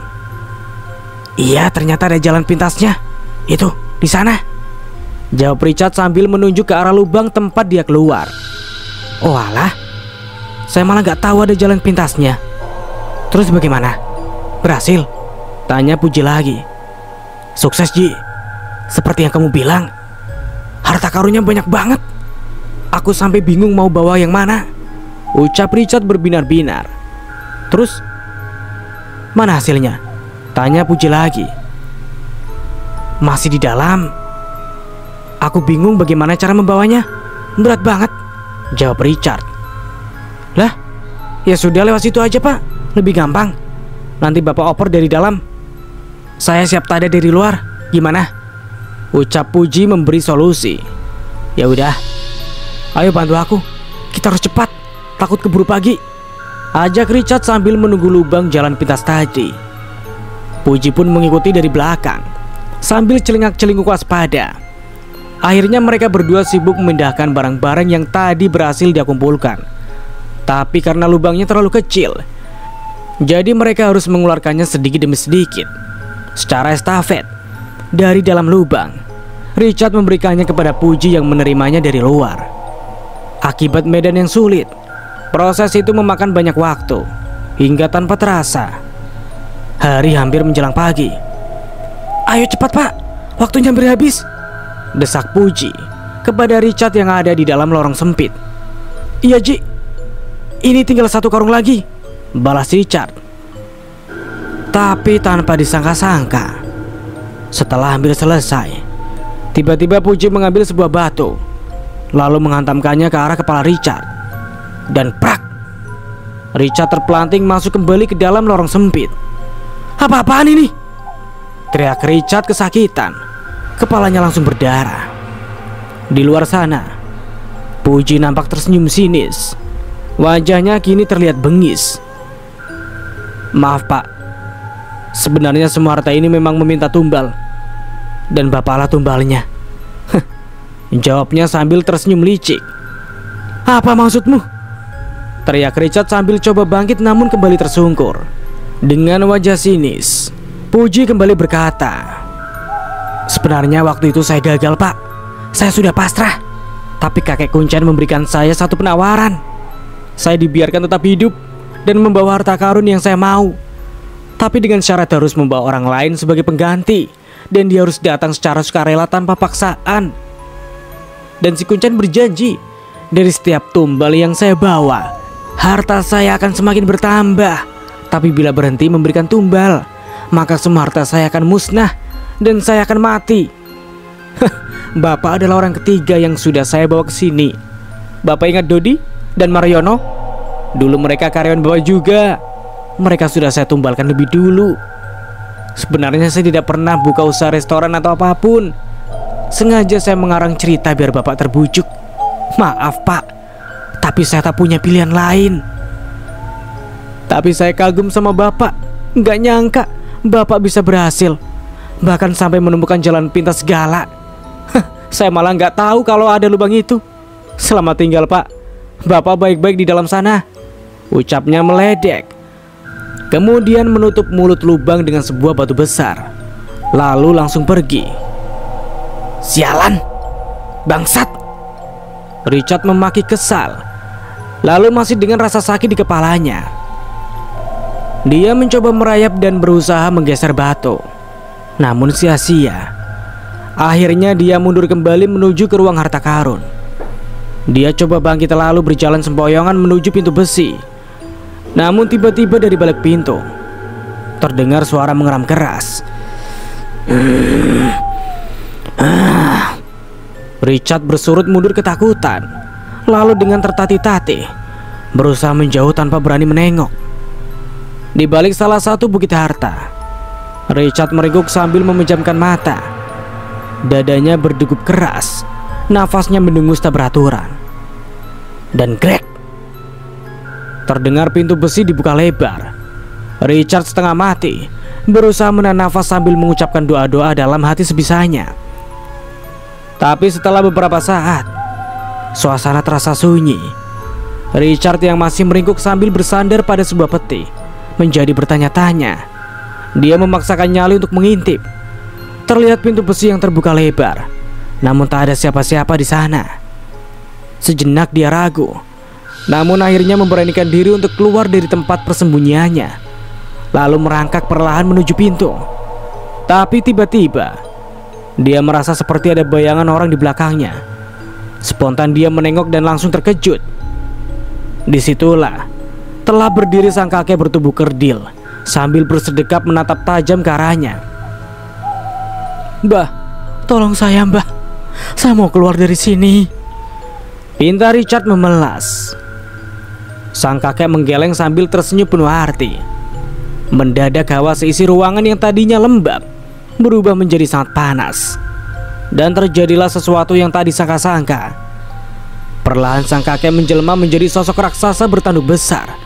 "Iya, ternyata ada jalan pintasnya. Itu, di sana," jawab Richard sambil menunjuk ke arah lubang tempat dia keluar. "Oh alah, saya malah gak tahu ada jalan pintasnya. Terus bagaimana? Berhasil?" tanya Puji lagi. "Sukses, Ji. Seperti yang kamu bilang, harta karunnya banyak banget. Aku sampai bingung mau bawa yang mana," ucap Richard berbinar-binar. "Terus mana hasilnya?" tanya Puji lagi. "Masih di dalam. Aku bingung bagaimana cara membawanya. Berat banget," jawab Richard. "Lah, ya sudah lewat situ aja, Pak. Lebih gampang. Nanti Bapak oper dari dalam. Saya siap tada dari luar. Gimana?" ucap Puji memberi solusi. "Ya udah. Ayo bantu aku. Kita harus cepat. Takut keburu pagi," ajak Richard sambil menunggu lubang jalan pintas tadi. Puji pun mengikuti dari belakang sambil celingak-celinguk waspada. Akhirnya mereka berdua sibuk memindahkan barang-barang yang tadi berhasil dia kumpulkan. Tapi karena lubangnya terlalu kecil, jadi mereka harus mengeluarkannya sedikit demi sedikit secara estafet dari dalam lubang. Richard memberikannya kepada Puji yang menerimanya dari luar. Akibat medan yang sulit, proses itu memakan banyak waktu. Hingga tanpa terasa, hari hampir menjelang pagi. "Ayo cepat, Pak, waktunya hampir habis," desak Puji kepada Richard yang ada di dalam lorong sempit. "Iya, Ji. Ini tinggal satu karung lagi," balas Richard. Tapi tanpa disangka-sangka, setelah hampir selesai, tiba-tiba Puji mengambil sebuah batu, lalu menghantamkannya ke arah kepala Richard. Dan prak! Richard terpelanting masuk kembali ke dalam lorong sempit. "Apa-apaan ini?" teriak Richard kesakitan. Kepalanya langsung berdarah. Di luar sana, Puji nampak tersenyum sinis. Wajahnya kini terlihat bengis. "Maaf, Pak. Sebenarnya semua harta ini memang meminta tumbal, dan Bapaklah tumbalnya," jawabnya sambil tersenyum licik. "Apa maksudmu?" teriak Richard sambil coba bangkit namun kembali tersungkur. Dengan wajah sinis, Puji kembali berkata, "Sebenarnya waktu itu saya gagal, Pak. Saya sudah pasrah. Tapi kakek Kuncen memberikan saya satu penawaran. Saya dibiarkan tetap hidup dan membawa harta karun yang saya mau, tapi dengan syarat harus membawa orang lain sebagai pengganti, dan dia harus datang secara sukarela tanpa paksaan. Dan si Kuncen berjanji, dari setiap tumbal yang saya bawa, harta saya akan semakin bertambah. Tapi bila berhenti memberikan tumbal, maka semua harta saya akan musnah dan saya akan mati. Bapak adalah orang ketiga yang sudah saya bawa ke sini. Bapak ingat Dodi dan Mariono? Dulu mereka karyawan Bapak juga. Mereka sudah saya tumbalkan lebih dulu. Sebenarnya saya tidak pernah buka usaha restoran atau apapun. Sengaja saya mengarang cerita biar Bapak terbujuk. Maaf Pak, tapi saya tak punya pilihan lain. Tapi saya kagum sama Bapak. Nggak nyangka Bapak bisa berhasil, bahkan sampai menemukan jalan pintas segala. Saya malah nggak tahu kalau ada lubang itu. Selamat tinggal Pak. Bapak baik-baik di dalam sana, ucapnya meledek. Kemudian menutup mulut lubang dengan sebuah batu besar, lalu langsung pergi. Sialan, bangsat, Richard memaki kesal, lalu masih dengan rasa sakit di kepalanya. Dia mencoba merayap dan berusaha menggeser batu, namun sia-sia. Akhirnya dia mundur kembali menuju ke ruang harta karun. Dia coba bangkit lalu berjalan sempoyongan menuju pintu besi. Namun tiba-tiba dari balik pintu terdengar suara mengeram keras. Richard bersurut mundur ketakutan, lalu dengan tertatih-tatih berusaha menjauh tanpa berani menengok. Di balik salah satu bukit harta, Richard meringkuk sambil memejamkan mata. Dadanya berdegup keras, nafasnya mendengus tak beraturan. Dan grek, terdengar pintu besi dibuka lebar. Richard setengah mati berusaha menahan nafas sambil mengucapkan doa-doa dalam hati sebisanya. Tapi setelah beberapa saat, suasana terasa sunyi. Richard yang masih meringkuk sambil bersandar pada sebuah peti menjadi bertanya-tanya. Dia memaksakan nyali untuk mengintip. Terlihat pintu besi yang terbuka lebar, namun tak ada siapa-siapa di sana. Sejenak dia ragu, namun akhirnya memberanikan diri untuk keluar dari tempat persembunyiannya, lalu merangkak perlahan menuju pintu. Tapi tiba-tiba dia merasa seperti ada bayangan orang di belakangnya. Spontan dia menengok dan langsung terkejut. Disitulah telah berdiri sang kakek bertubuh kerdil sambil bersedekap menatap tajam ke arahnya. Mbah, tolong saya mbah, saya mau keluar dari sini, pinta Richard memelas. Sang kakek menggeleng sambil tersenyum penuh arti. Mendadak hawa seisi ruangan yang tadinya lembab berubah menjadi sangat panas. Dan terjadilah sesuatu yang tak disangka-sangka. Perlahan sang kakek menjelma menjadi sosok raksasa bertanduk besar,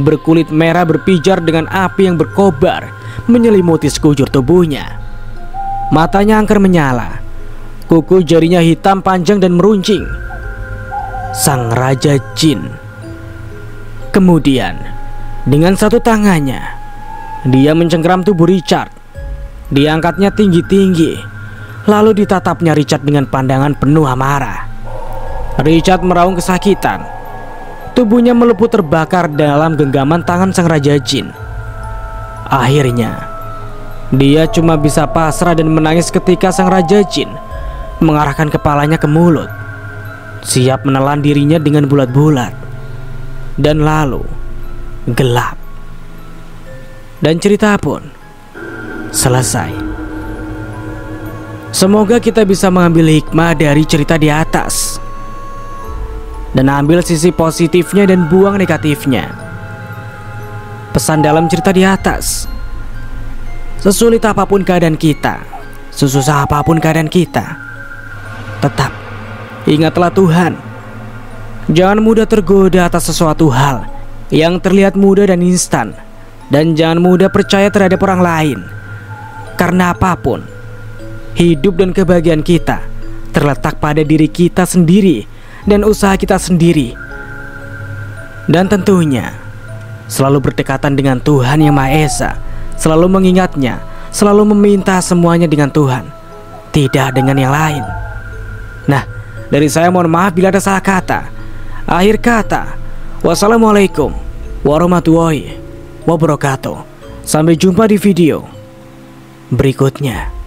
berkulit merah berpijar dengan api yang berkobar menyelimuti sekujur tubuhnya. Matanya angker menyala, kuku jarinya hitam panjang dan meruncing. Sang Raja Jin. Kemudian dengan satu tangannya dia mencengkeram tubuh Richard. Diangkatnya tinggi-tinggi, lalu ditatapnya Richard dengan pandangan penuh amarah. Richard meraung kesakitan. Tubuhnya melepuh terbakar dalam genggaman tangan sang Raja Jin. Akhirnya dia cuma bisa pasrah dan menangis ketika sang Raja Jin mengarahkan kepalanya ke mulut, siap menelan dirinya dengan bulat-bulat. Dan lalu gelap. Dan cerita pun selesai. Semoga kita bisa mengambil hikmah dari cerita di atas dan ambil sisi positifnya dan buang negatifnya. Pesan dalam cerita di atas: sesulit apapun keadaan kita, sesusah apapun keadaan kita, tetap ingatlah Tuhan. Jangan mudah tergoda atas sesuatu hal yang terlihat mudah dan instan, dan jangan mudah percaya terhadap orang lain. Karena apapun, hidup dan kebahagiaan kita terletak pada diri kita sendiri dan usaha kita sendiri. Dan tentunya selalu berdekatan dengan Tuhan Yang Maha Esa, selalu mengingatnya, selalu meminta semuanya dengan Tuhan, tidak dengan yang lain. Nah, Dari saya mohon maaf bila ada salah kata. Akhir kata, wassalamualaikum warahmatullahi wabarakatuh. Sampai jumpa di video berikutnya.